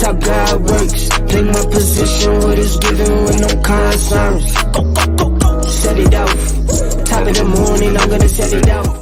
how God works. Take my position, what is given with no concerns. Set it off. Top of the morning, I'm gonna set it off.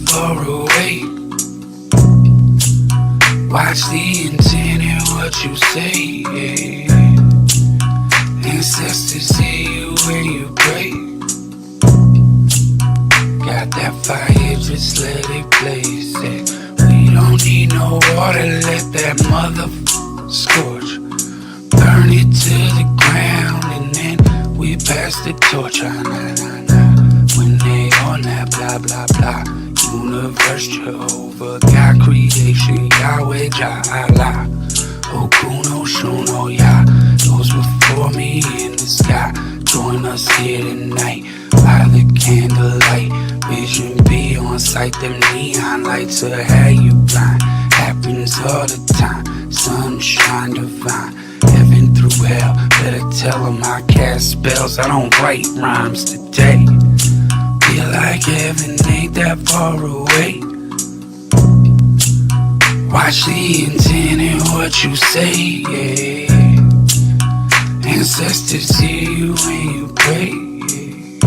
Far away. Watch the intent in what you say. Ancestors see you when you pray. Got that fire, just let it blaze. We don't need no water, let that mother scorch. Burn it to the ground and then we pass the torch. When they on that blah blah blah. Universe, Jehovah, God, creation, Yahweh, Jah-Allah, Okuno, Shuno, Yah. Those before me in the sky, join us here tonight by the candlelight. Vision be on sight, them neon lights will have you blind. Happens all the time, sunshine divine. Heaven through hell, better tell them I cast spells. I don't write rhymes today. Feel like heaven ain't that far away. Watch the intent in what you say, yeah. Ancestors see you when you pray, yeah.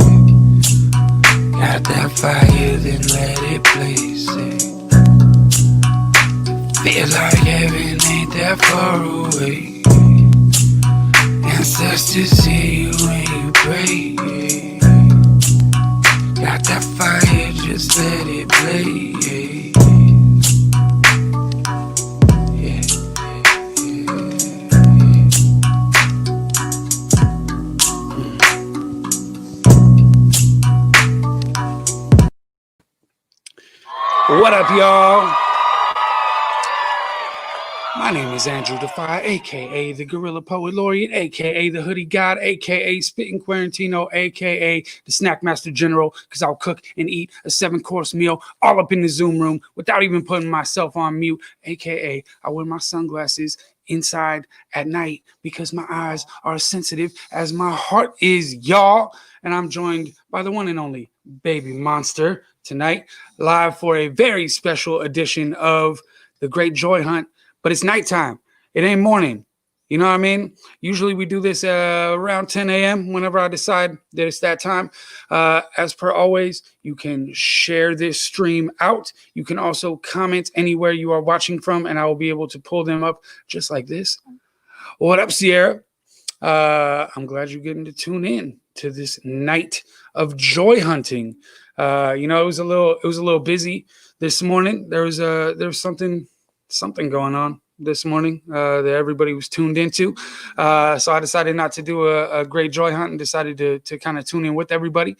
Got that fire, then let it blaze, yeah. Feel like heaven ain't that far away. Ancestors see you when you pray, yeah. Got that fire, just let it blaze. Yeah, What up, y'all? My name is Andrew Defy, a.k.a. the Gorilla Poet Laureate, a.k.a. the Hoodie God, a.k.a. Spittin' Quarantino, a.k.a. the Snack Master General, because I'll cook and eat a 7-course meal all up in the Zoom room without even putting myself on mute, a.k.a. I wear my sunglasses inside at night because my eyes are as sensitive as my heart is, y'all. And I'm joined by the one and only Baby Monster tonight, live for a very special edition of The Great Joy Hunt. But it's nighttime. It ain't morning. You know what I mean? Usually we do this around 10 a.m. whenever I decide that it's that time. As per always, you can share this stream out. You can also comment anywhere you are watching from, and I will be able to pull them up just like this. What up, Sierra? I'm glad you're getting to tune in to this night of joy hunting. It was a little busy this morning. There was something going on this morning that everybody was tuned into. So I decided not to do a great joy hunt and decided to kind of tune in with everybody.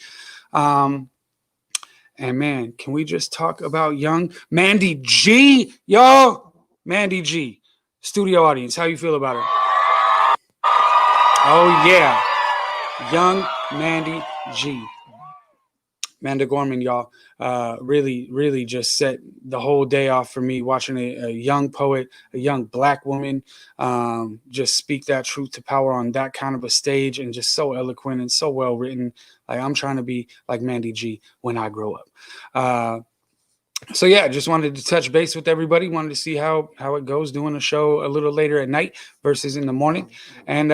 And man, can we just talk about young Mandy G, y'all? Mandy G, studio audience, how you feel about her? Oh yeah, young Mandy G. Amanda Gorman, y'all, really just set the whole day off for me watching a young poet, a young Black woman, just speak that truth to power on that kind of a stage, and just so eloquent and so well written. Like, I'm trying to be like Mandy G when I grow up. So yeah, just wanted to touch base with everybody. Wanted to see how it goes doing a show a little later at night versus in the morning. And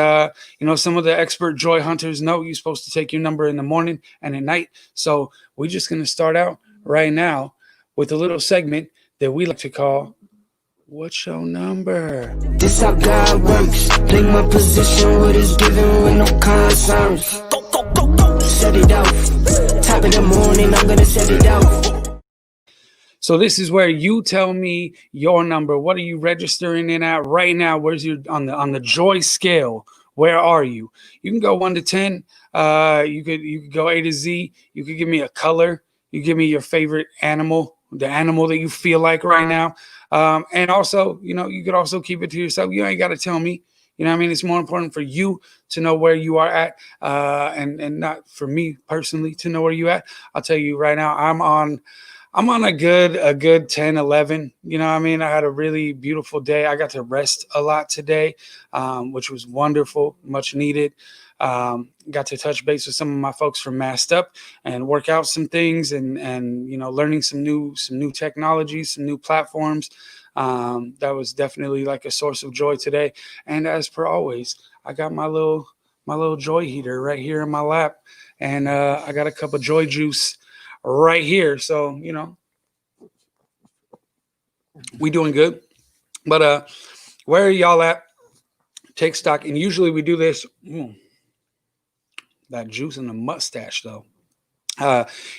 some of the expert joy hunters know you're supposed to take your number in the morning and at night. So we're just gonna start out right now with a little segment that we like to call "What's Your Number?" This how God works. Play my position, what is given with no concerns. Go. Set it off. Top of the morning, I'm gonna set it off. So this is where you tell me your number. What are you registering in at right now? Where's your on the joy scale? Where are you? You can go 1 to 10. You could go A to Z. You could give me a color. You give me your favorite animal, the animal that you feel like right now. And also, you could also keep it to yourself. You ain't got to tell me. You know what I mean? It's more important for you to know where you are at, and not for me personally to know where you at. I'll tell you right now, I'm on a good 10, 11. You know what I mean? I had a really beautiful day. I got to rest a lot today, which was wonderful, much needed. Got to touch base with some of my folks from Masked Up and work out some things and learning some new technologies, some new platforms. That was definitely like a source of joy today. And as per always, I got my little joy heater right here in my lap, and I got a cup of joy juice right here. So, we doing good. But where are y'all at? Take stock. And usually we do this. That juice in the mustache, though.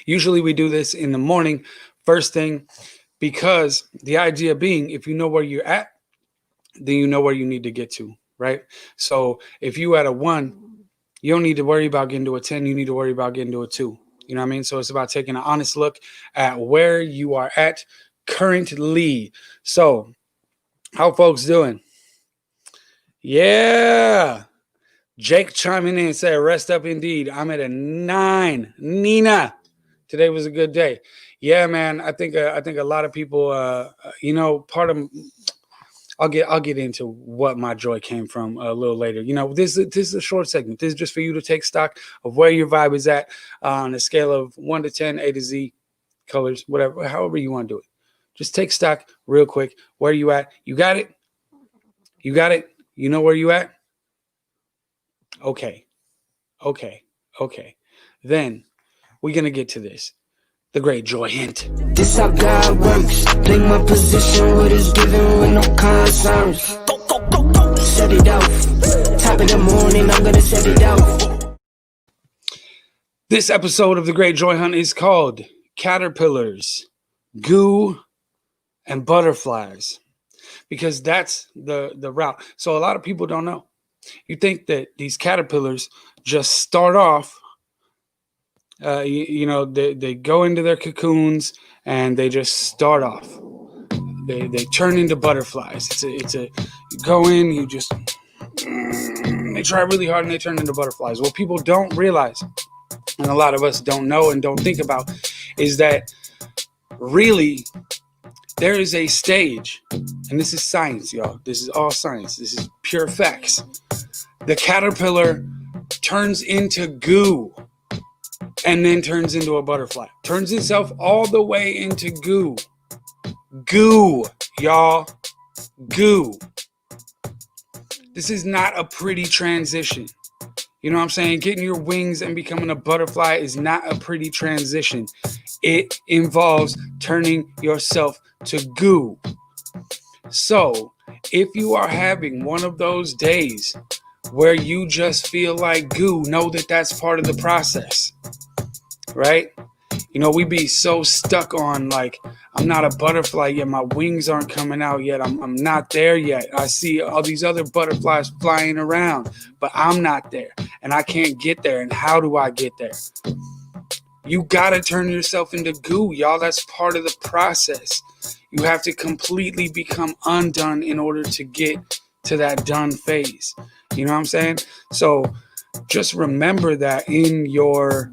Usually we do this in the morning, first thing, because the idea being, if you know where you're at, then you know where you need to get to, right? So if you at a 1, you don't need to worry about getting to a 10. You need to worry about getting to a 2. You know what I mean? So it's about taking an honest look at where you are at currently. So how folks doing? Yeah. Jake chiming in and said, rest up indeed. I'm at a 9. Nina, today was a good day. Yeah, man. I think a lot of people, part of, I'll get into what my joy came from a little later. This is a short segment. This is just for you to take stock of where your vibe is at on a scale of 1 to 10, A to Z, colors, whatever, however you want to do it. Just take stock real quick. Where you at? You got it? You got it? You know where you at? Okay. Then we're going to get to this. The great joy hint. This how God works. Play my position, what is given with no concerns. Go. Set it off. Top of the morning, I'm gonna set it off. This episode of The Great Joy Hunt is called Caterpillars, Goo, and Butterflies, because that's the route. So a lot of people don't know. You think that these caterpillars just start off, they go into their cocoons and they just start off. They turn into butterflies. It's a you go in, you just they try really hard and they turn into butterflies. What people don't realize, and a lot of us don't know and don't think about, is that really there is a stage, and this is science, y'all. This is all science. This is pure facts. The caterpillar turns into goo and then turns into a butterfly. Turns itself all the way into goo. Goo, y'all. Goo. This is not a pretty transition. You know what I'm saying? Getting your wings and becoming a butterfly is not a pretty transition. It involves turning yourself to goo. So, if you are having one of those days where you just feel like goo, know that that's part of the process, right? You know, we be so stuck on like, I'm not a butterfly yet. My wings aren't coming out yet. I'm not there yet. I see all these other butterflies flying around, but I'm not there and I can't get there. And how do I get there? You got to turn yourself into goo, y'all. That's part of the process. You have to completely become undone in order to get to that done phase. You know what I'm saying? So just remember that in your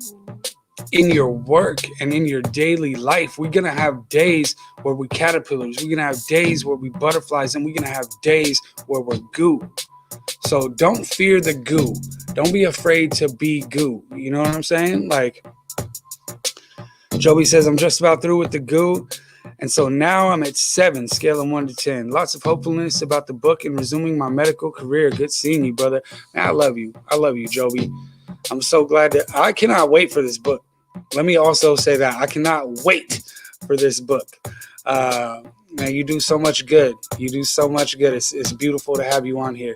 work and in your daily life, we're going to have days where we caterpillars, we're going to have days where we butterflies, and we're going to have days where we're goo. So don't fear the goo. Don't be afraid to be goo. You know what I'm saying? Like Joby says, I'm just about through with the goo. And so now I'm at 7, scale of 1 to 10. Lots of hopefulness about the book and resuming my medical career. Good seeing you, brother. Man, I love you. I love you, Joby. I'm so glad that I cannot wait for this book. Let me also say that I cannot wait for this book. Man, you do so much good. You do so much good. It's beautiful to have you on here.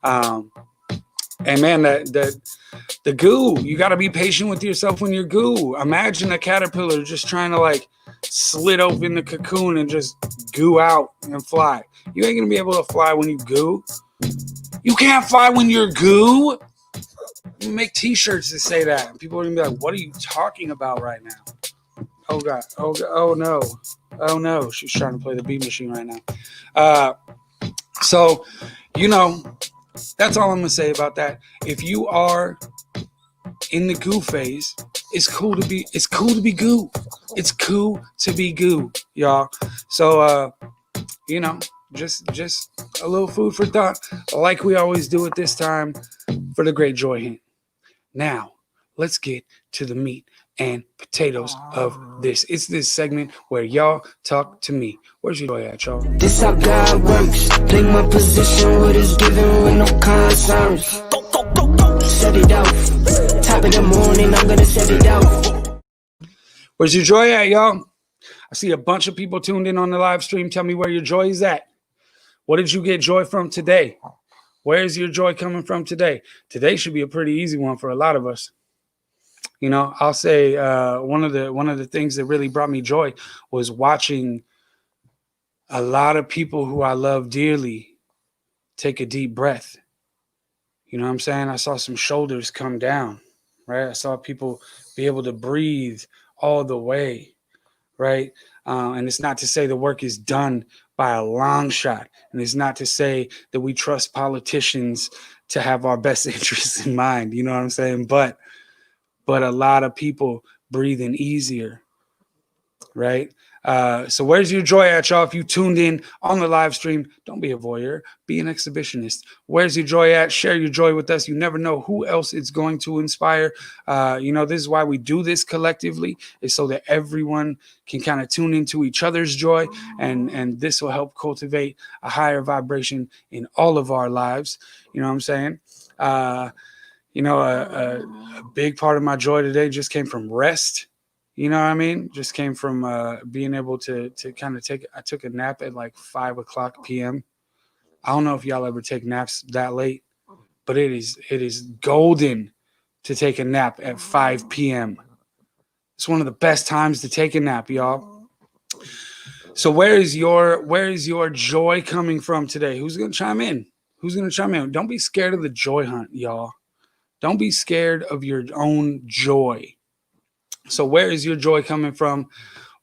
And man, the goo, you got to be patient with yourself when you're goo. Imagine a caterpillar just trying to like slit open the cocoon and just goo out and fly. You ain't going to be able to fly when you goo. You can't fly when you're goo. You make t-shirts that say that. People are going to be like, what are you talking about right now? Oh, God. Oh, no. Oh, no. She's trying to play the beat machine right now. So, you know, that's all I'm going to say about that. If you are in the goo phase, it's cool to be goo. It's cool to be goo, y'all. So, you know, just a little food for thought, like we always do at this time for the Great Joy Hint. Now, let's get to the meat and potatoes of this. It's this segment where y'all talk to me. Where's your joy at, y'all? This how God works. Take my position, what is given with no concerns. Set it out. Top of the morning, I'm gonna set it out. Where's your joy at, y'all? I see a bunch of people tuned in on the live stream. Tell me where your joy is at. What did you get joy from today? Where's your joy coming from today? Today should be a pretty easy one for a lot of us. You know, I'll say one of the things that really brought me joy was watching a lot of people who I love dearly take a deep breath. You know what I'm saying? I saw some shoulders come down, right? I saw people be able to breathe all the way, right? And it's not to say the work is done by a long shot. And it's not to say that we trust politicians to have our best interests in mind. You know what I'm saying? But a lot of people breathing easier, right? So where's your joy at, y'all? If you tuned in on the live stream, don't be a voyeur, be an exhibitionist. Where's your joy at? Share your joy with us. You never know who else it's going to inspire. You know, this is why we do this collectively, is so that everyone can kind of tune into each other's joy, and this will help cultivate a higher vibration in all of our lives. You know what I'm saying? You know, a big part of my joy today just came from rest. You know what I mean? Just came from being able to kind of I took a nap at like 5:00 p.m. I don't know if y'all ever take naps that late, but it is golden to take a nap at 5 p.m. It's one of the best times to take a nap, y'all. So where is your joy coming from today? Who's going to chime in? Who's going to chime in? Don't be scared of the joy hunt, y'all. Don't be scared of your own joy. So where is your joy coming from?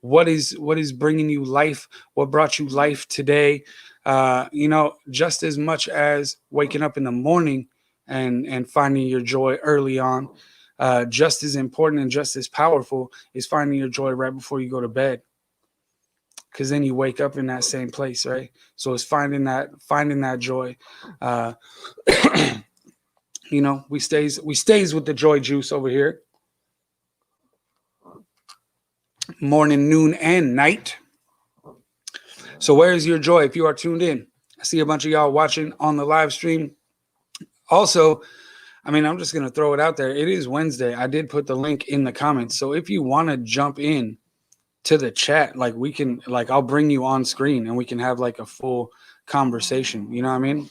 What is bringing you life? What brought you life today? You know, just as much as waking up in the morning and finding your joy early on, just as important and just as powerful is finding your joy right before you go to bed. Because then you wake up in that same place, right? So it's finding that joy. You know, we stays with the joy juice over here. Morning, noon, and night. So where is your joy if you are tuned in? I see a bunch of y'all watching on the live stream. Also, I mean, I'm just going to throw it out there. It is Wednesday. I did put the link in the comments. So if you want to jump in to the chat, like we can, like I'll bring you on screen and we can have like a full conversation. You know what I mean?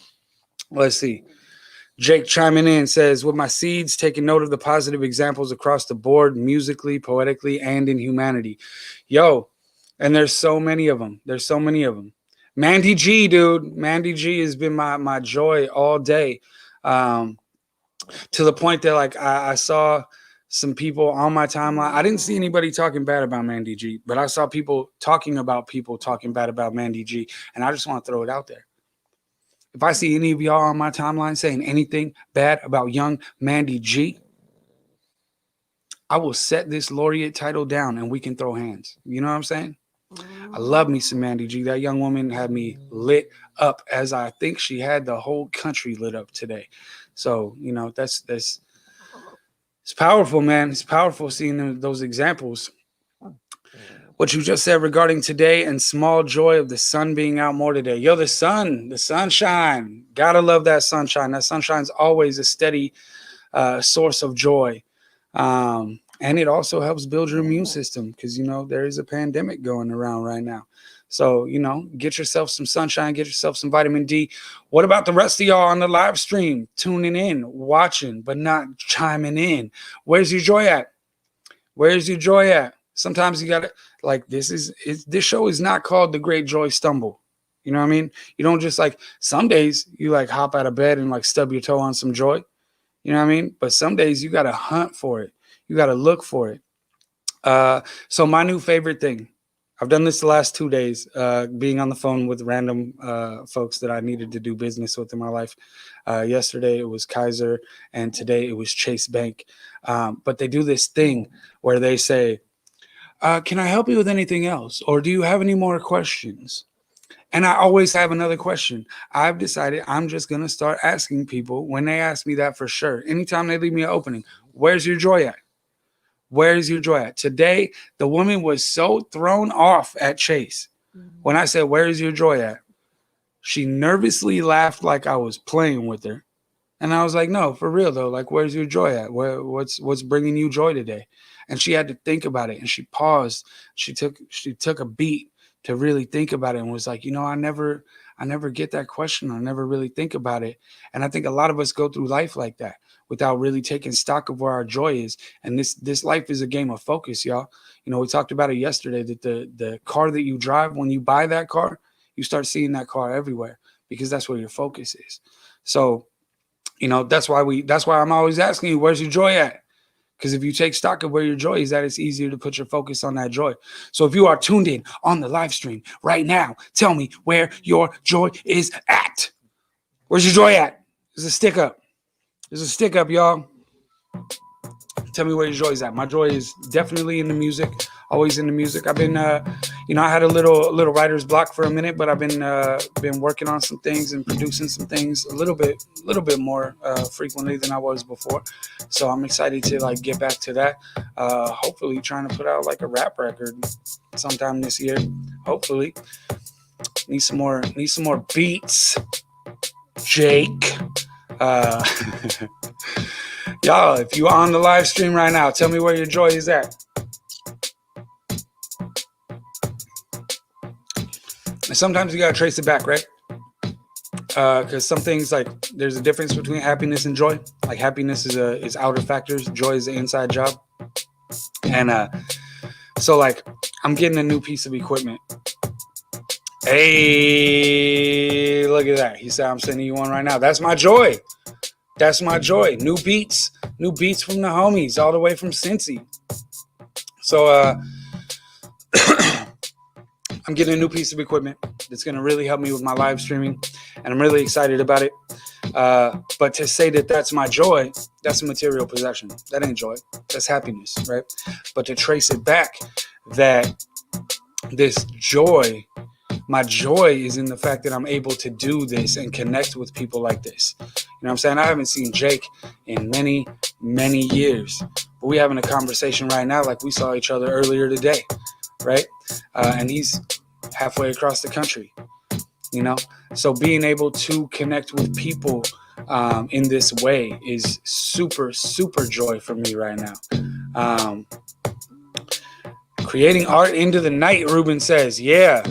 Let's see. Jake chiming in says, with my seeds, taking note of the positive examples across the board, musically, poetically, and in humanity. Yo, and there's so many of them. There's so many of them. Mandy G, dude. Mandy G has been my joy all day. To the point that like I saw some people on my timeline. I didn't see anybody talking bad about Mandy G, but I saw people talking bad about Mandy G. And I just want to throw it out there. If I see any of y'all on my timeline saying anything bad about young Mandy G, I will set this laureate title down and we can throw hands. You know what I'm saying? I love me some Mandy G. That young woman had me lit up, as I think she had the whole country lit up today. So, you know, that's it's powerful, man. It's powerful seeing those examples. What you just said regarding today and small joy of the sun being out more today. Yo, the sunshine. Gotta love that sunshine. That sunshine's always a steady source of joy. And it also helps build your immune system because, you know, there is a pandemic going around right now. So, you know, get yourself some sunshine, get yourself some vitamin D. What about the rest of y'all on the live stream, tuning in, watching, but not chiming in? Where's your joy at? Where's your joy at? Sometimes you got to, like, this show is not called The Great Joy Stumble. You know what I mean? You don't just like, some days you like hop out of bed and like stub your toe on some joy. You know what I mean? But some days you got to hunt for it. You got to look for it. So my new favorite thing, I've done this the last 2 days, being on the phone with random folks that I needed to do business with in my life. Yesterday it was Kaiser and today it was Chase Bank. But they do this thing where they say, can I help you with anything else? Or do you have any more questions? And I always have another question. I've decided I'm just going to start asking people when they ask me that for sure. Anytime they leave me an opening, where's your joy at? Where's your joy at? Today, the woman was so thrown off at Chase. When I said, where's your joy at? She nervously laughed like I was playing with her. And I was like, no, for real though. Like, where's your joy at? What's bringing you joy today? And she had to think about it. And she paused. She took a beat to really think about it and was like, you know, I never get that question. I never really think about it. And I think a lot of us go through life like that without really taking stock of where our joy is. And this life is a game of focus, y'all. You know, we talked about it yesterday that the car that you drive, when you buy that car, you start seeing that car everywhere because that's where your focus is. So, you know, that's why I'm always asking you, where's your joy at? Because if you take stock of where your joy is at, it's easier to put your focus on that joy. So if you are tuned in on the live stream right now, tell me where your joy is at. Where's your joy at? There's a stick up. There's a stick up, y'all. Tell me where your joy is at. My joy is definitely in the music. Always in the music. I've been, you know, I had a little writer's block for a minute, but I've been working on some things and producing some things a little bit more frequently than I was before. So I'm excited to like get back to that. Hopefully, trying to put out like a rap record sometime this year. Hopefully, need some more beats, Jake. Y'all, if you are on the live stream right now, tell me where your joy is at. And sometimes you gotta trace it back, right? Because some things, like, there's a difference between happiness and joy. Like, happiness is outer factors, joy is the inside job. And so like, I'm getting a new piece of equipment. Hey, look at that. He said I'm sending you one right now. That's my joy. That's my joy. New beats from the homies all the way from Cincy. So I'm getting a new piece of equipment that's going to really help me with my live streaming, and I'm really excited about it. But to say that that's my joy, that's a material possession. That ain't joy. That's happiness, right? But to trace it back, that this joy, my joy is in the fact that I'm able to do this and connect with people like this. You know what I'm saying? I haven't seen Jake in many, many years. But we're having a conversation right now like we saw each other earlier today, right? And he's halfway across the country, you know? So being able to connect with people in this way is super, super joy for me right now. Creating art into the night, Ruben says. Yeah.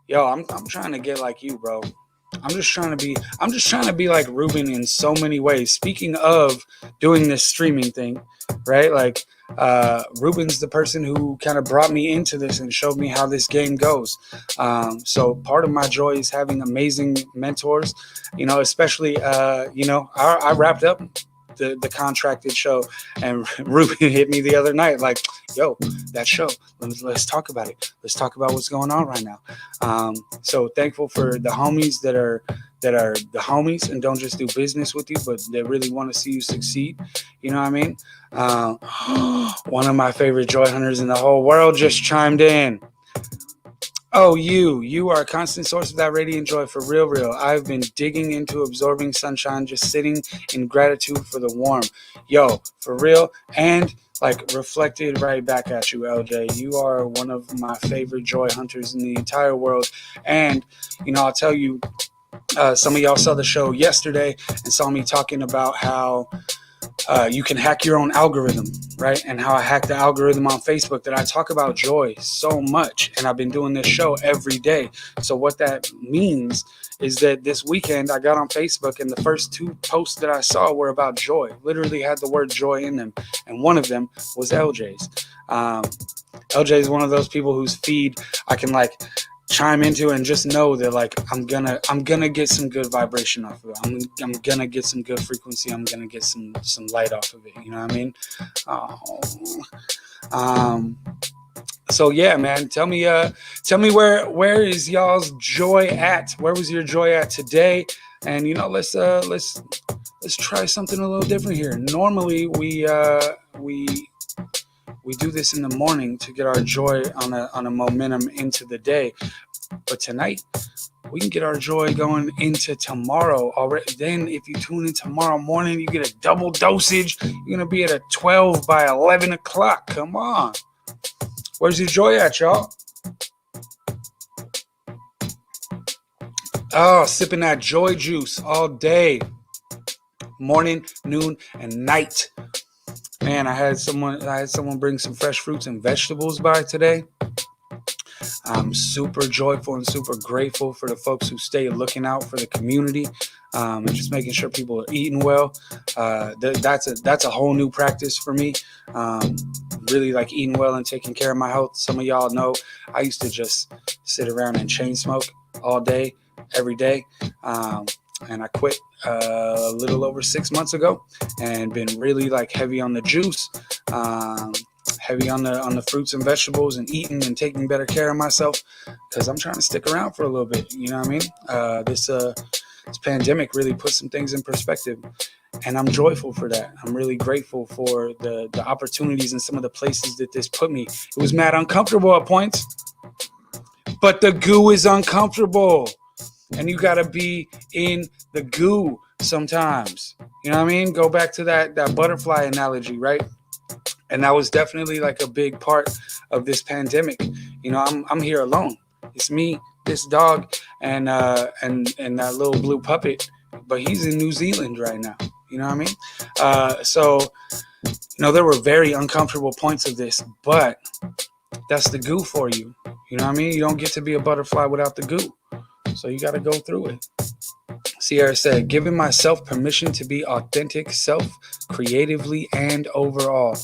Yo, I'm trying to get like you, bro. I'm just trying to be like Ruben in so many ways. Speaking of doing this streaming thing, right? Like Ruben's the person who kind of brought me into this and showed me how this game goes. So part of my joy is having amazing mentors, especially, I wrapped up the contracted show, and Ruben hit me the other night like, yo, that show, let's talk about it. Let's talk about what's going on right now. So thankful for the homies that are the homies and don't just do business with you, but they really want to see you succeed. You know what I mean? One of my favorite joy hunters in the whole world just chimed in. Oh, you are a constant source of that radiant joy, for real. I've been digging into absorbing sunshine, just sitting in gratitude for the warmth. Yo, for real. And like reflected right back at you, LJ. You are one of my favorite joy hunters in the entire world. And, I'll tell you, some of y'all saw the show yesterday and saw me talking about how you can hack your own algorithm, right? And how I hacked the algorithm on Facebook, that I talk about joy so much. And I've been doing this show every day. So what that means is that this weekend I got on Facebook and the first 2 posts that I saw were about joy, literally had the word joy in them. And one of them was LJ's. LJ is one of those people whose feed I can like chime into and just know that like I'm gonna get some good vibration off of it. I'm gonna get some good frequency. I'm gonna get some light off of it. You know what I mean? So yeah, man. Tell me where is y'all's joy at? Where was your joy at today? And let's try something a little different here. Normally we do this in the morning to get our joy on a momentum into the day. But tonight, we can get our joy going into tomorrow already. Then if you tune in tomorrow morning, you get a double dosage. You're going to be at a 12 by 11 o'clock. Come on. Where's your joy at, y'all? Oh, sipping that joy juice all day. Morning, noon, and night. Man, I had someone bring some fresh fruits and vegetables by today. I'm super joyful and super grateful for the folks who stay looking out for the community, and just making sure people are eating well. That's a whole new practice for me. Really like eating well and taking care of my health. Some of y'all know I used to just sit around and chain smoke all day, every day. And I quit a little over 6 months ago, and been really like heavy on the juice, heavy on the fruits and vegetables, and eating and taking better care of myself, because I'm trying to stick around for a little bit. You know what I mean? This pandemic really put some things in perspective, and I'm joyful for that. I'm really grateful for the opportunities and some of the places that this put me. It was mad uncomfortable at points, but the goo is uncomfortable. And you got to be in the goo sometimes. You know what I mean? Go back to that butterfly analogy, right? And that was definitely like a big part of this pandemic. I'm here alone. It's me, this dog, and that little blue puppet. But he's in New Zealand right now. You know what I mean? So there were very uncomfortable points of this, but that's the goo for you. You know what I mean? You don't get to be a butterfly without the goo. So you got to go through it. Sierra said, giving myself permission to be authentic self, creatively and overall.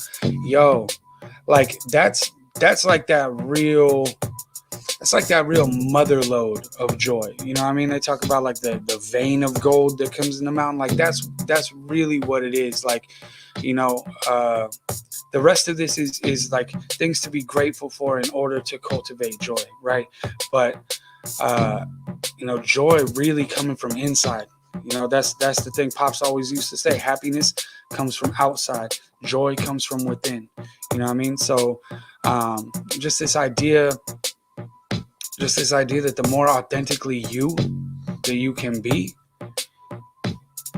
Yo, like that's like that real mother lode of joy. You know what I mean? They talk about like the vein of gold that comes in the mountain. Like that's really what it is. Like, the rest of this is like things to be grateful for in order to cultivate joy, right? But joy really coming from inside. That's the thing Pops always used to say. Happiness comes from outside. Joy comes from within. You know what I mean? So just this idea that the more authentically that you can be,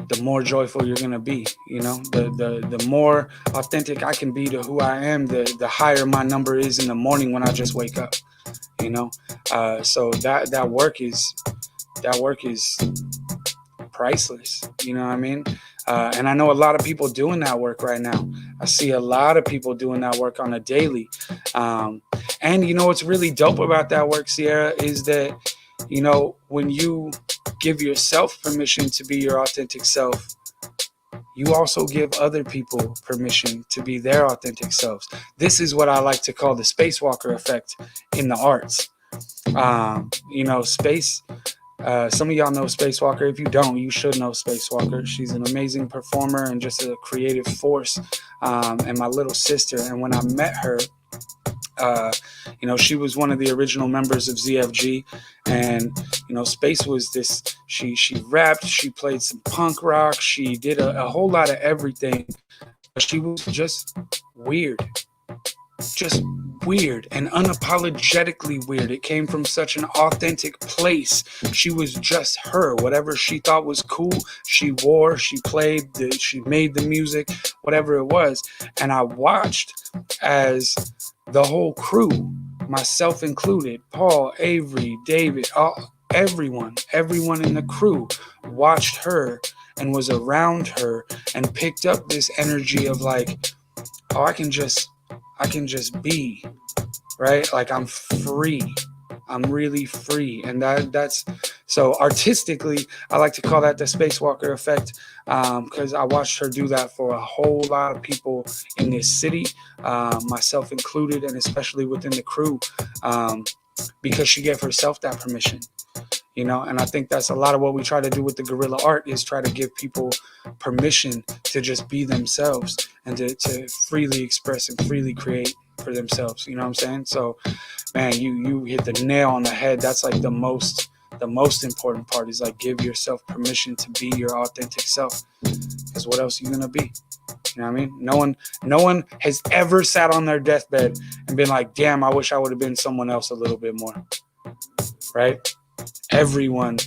the more joyful you're gonna be. The more authentic I can be to who I am, the higher my number is in the morning when I just wake up. So that work is priceless. You know what I mean? And I know a lot of people doing that work right now. I see a lot of people doing that work on a daily. And what's really dope about that work, Sierra, is that when you give yourself permission to be your authentic self, you also give other people permission to be their authentic selves. This is what I like to call the spacewalker effect in the arts. Space. Some of y'all know Spacewalker. If you don't, you should know Spacewalker. She's an amazing performer and just a creative force. And my little sister. And when I met her, she was one of the original members of ZFG, and Space was this. She rapped, she played some punk rock, she did a whole lot of everything. She was just weird and unapologetically weird. It came from such an authentic place. She was just her. Whatever she thought was cool, she wore, she played, she made the music, whatever it was. And I watched as the whole crew, myself included, Paul, Avery, David, everyone in the crew watched her and was around her and picked up this energy of like, oh, I can just be, right? Like I'm free. I'm really free. And that's so artistically, I like to call that the Spacewalker effect, because I watched her do that for a whole lot of people in this city, myself included, and especially within the crew, because she gave herself that permission. And I think that's a lot of what we try to do with the guerrilla art, is try to give people permission to just be themselves and to freely express and freely create for themselves. You know what I'm saying? So, man, you hit the nail on the head. That's like the most important part, is like, give yourself permission to be your authentic self. Because what else are you gonna be? You know what I mean? No one has ever sat on their deathbed and been like, damn, I wish I would have been someone else a little bit more. Right? Everyone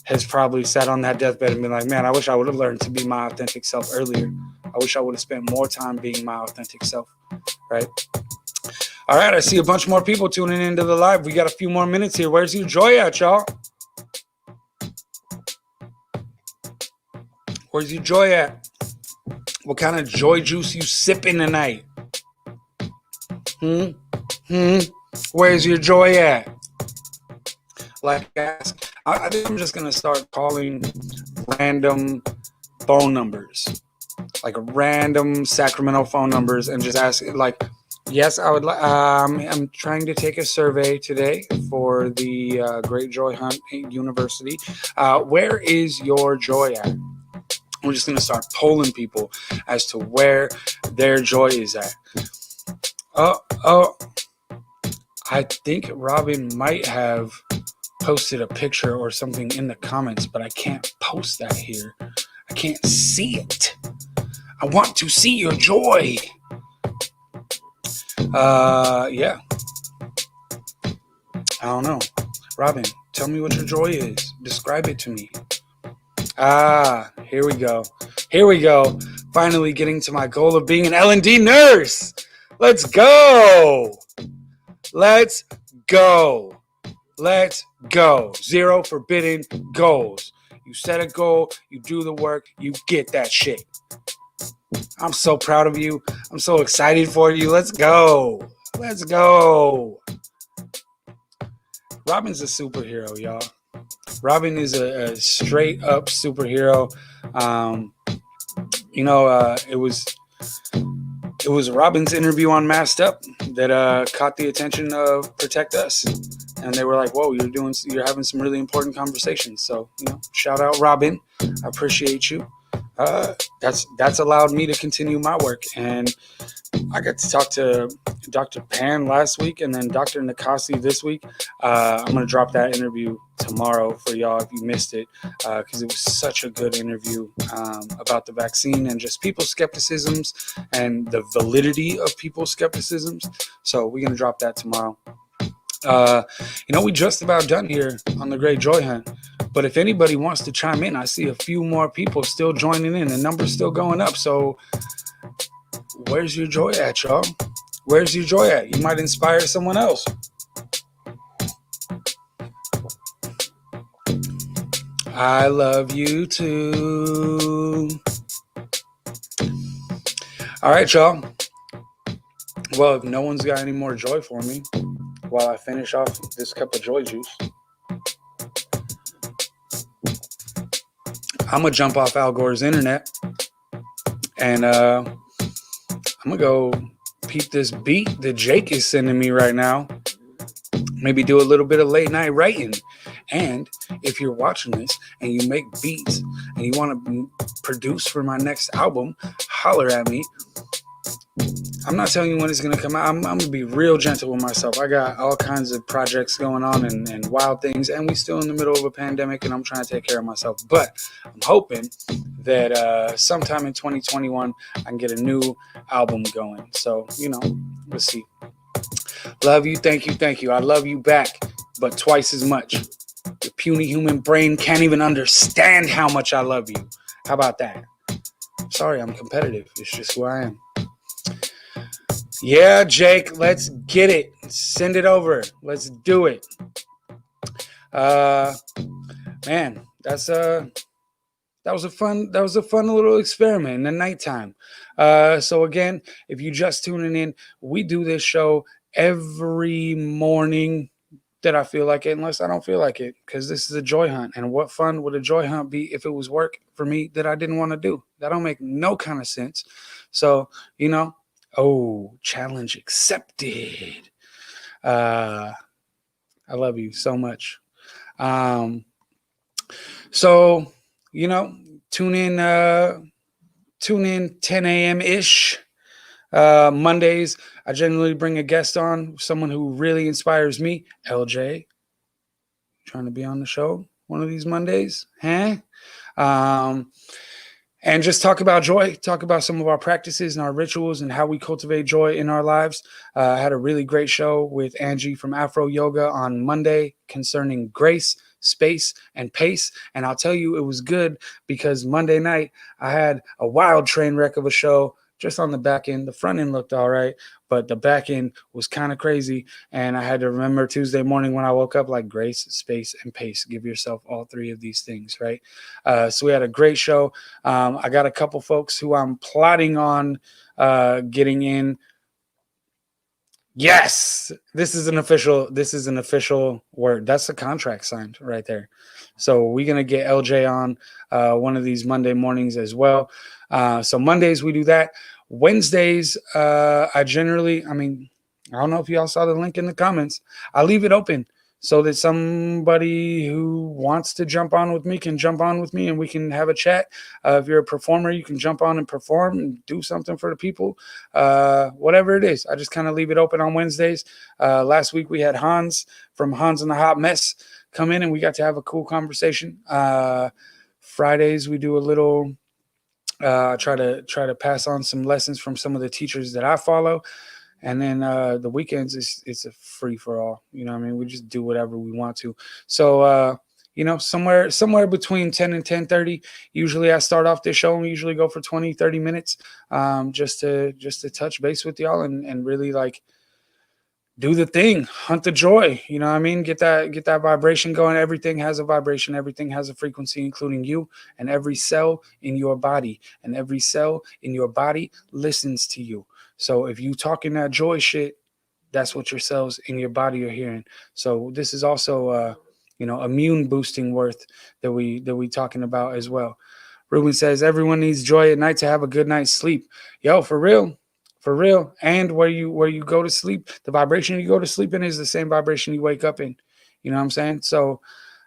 has probably sat on that deathbed and been like, man, I wish I would have learned to be my authentic self earlier. I wish I would have spent more time being my authentic self, right? All right, I see a bunch more people tuning into the live. We got a few more minutes here. Where's your joy at, y'all? Where's your joy at? What kind of joy juice you sipping tonight? Where's your joy at? Like, I think I'm just going to start calling random phone numbers, like random Sacramento phone numbers, and just ask, like, yes, I would like, I'm trying to take a survey today for the Great Joy Hunt University. Where is your joy at? We're just going to start polling people as to where their joy is at. I think Robin might have posted a picture or something in the comments, but I can't post that here. I can't see it. I want to see your joy. Yeah. I don't know. Robin, tell me what your joy is. Describe it to me. Here we go. Finally getting to my goal of being an L&D nurse. Let's go. Let's go. 0 forbidden goals. You set a goal, you do the work, you get that shit. I'm so proud of you. I'm so excited for you. Let's go. Robin's a superhero, y'all. Robin is a straight up superhero. It was Robin's interview on Masked Up that caught the attention of Protect Us, and they were like, "Whoa, you're having some really important conversations." So, shout out Robin. I appreciate you. That's allowed me to continue my work, and I got to talk to Dr. Pan last week and then Dr. Nakasi this week. I'm going to drop that interview tomorrow for y'all if you missed it, because it was such a good interview about the vaccine and just people's skepticisms and the validity of people's skepticisms. So we're going to drop that tomorrow. We just about done here on the Great Joy Hunt. But if anybody wants to chime in, I see a few more people still joining in. The number's still going up. So where's your joy at, y'all? Where's your joy at? You might inspire someone else. I love you too. All right, y'all. Well, if no one's got any more joy for me while I finish off this cup of joy juice, I'm gonna jump off Al Gore's internet, and I'm gonna go peep this beat that Jake is sending me right now. Maybe do a little bit of late night writing. And if you're watching this and you make beats and you want to produce for my next album, holler at me. I'm not telling you when it's going to come out. I'm going to be real gentle with myself. I got all kinds of projects going on and wild things, and we still in the middle of a pandemic, and I'm trying to take care of myself. But I'm hoping that sometime in 2021, I can get a new album going. So, we'll see. Love you. Thank you. Thank you. I love you back, but twice as much. The puny human brain can't even understand how much I love you. How about that? Sorry, I'm competitive. It's just who I am. Yeah, Jake, let's get it. Send it over. Let's do it. Man, that was a fun little experiment in the nighttime. So again, if you just tuning in, we do this show every morning that I feel like it, unless I don't feel like it, because this is a joy hunt. And what fun would a joy hunt be if it was work for me that I didn't want to do? That don't make no kind of sense. So, challenge accepted. I love you so much. So, tune in 10 a.m. ish. Mondays, I generally bring a guest on, someone who really inspires me. LJ, trying to be on the show one of these Mondays, huh? And just talk about joy, talk about some of our practices and our rituals and how we cultivate joy in our lives. I had a really great show with Angie from Afro Yoga on Monday concerning grace, space, and pace. And I'll tell you, it was good because Monday night I had a wild train wreck of a show just on the back end. The front end looked all right, but the back end was kind of crazy. And I had to remember Tuesday morning when I woke up, like grace, space, and pace. Give yourself all three of these things, right? So we had a great show. I got a couple folks who I'm plotting on getting in. Yes, this is an official word. That's a contract signed right there. So we're going to get LJ on one of these Monday mornings as well. So Mondays we do that. Wednesdays, I don't know if y'all saw the link in the comments. I leave it open so that somebody who wants to jump on with me can jump on with me and we can have a chat. If you're a performer, you can jump on and perform and do something for the people, whatever it is. I just kind of leave it open on Wednesdays. Last week we had Hans from Hans and the Hot Mess come in and we got to have a cool conversation. Fridays we do a little try to pass on some lessons from some of the teachers that I follow. And then the weekends, it's a free for all. We just do whatever we want to. So, somewhere between 10 and 10:30, usually I start off this show and we usually go for 20, 30 minutes just to touch base with y'all and really like do the thing, hunt the joy, get that vibration going. Everything has a vibration. Everything has a frequency, including you and every cell in your body, and every cell in your body listens to you. So if you talking that joy shit, that's what your cells in your body are hearing. So this is also, immune boosting worth that we talking about as well. Ruben says, everyone needs joy at night to have a good night's sleep. Yo, for real. And where you go to sleep, the vibration you go to sleep in is the same vibration you wake up in. You know what I'm saying? So,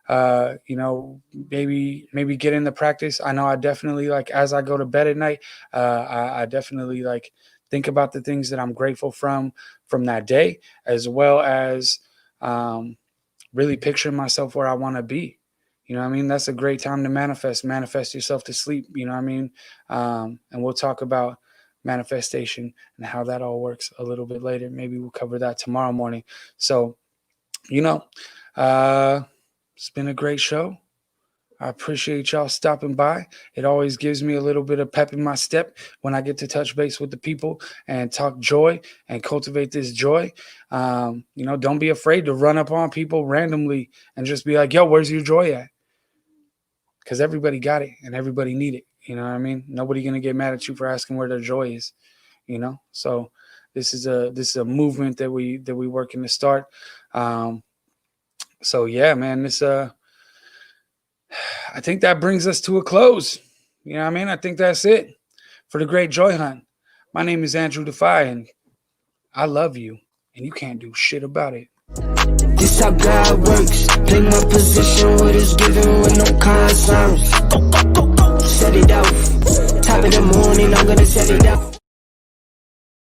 maybe get in the practice. I know I definitely, like, as I go to bed at night, I definitely like think about the things that I'm grateful from that day, as well as really picturing myself where I want to be. That's a great time to manifest yourself to sleep. And we'll talk about manifestation and how that all works a little bit later. Maybe we'll cover that tomorrow morning. So, it's been a great show. I appreciate y'all stopping by. It always gives me a little bit of pep in my step when I get to touch base with the people and talk joy and cultivate this joy. Don't be afraid to run up on people randomly and just be like, yo, where's your joy at? Because everybody got it and everybody need it. You know what I mean? Nobody going to get mad at you for asking where their joy is, So this is a movement that we working to start. So yeah, man, I think that brings us to a close. You know what I mean? I think that's it for the Great Joy Hunt. My name is Andrew Defy, and I love you, and you can't do shit about it. This how God works. Play my position, what is given with no concerns. Set it off. Top of the morning, I'm gonna set it off.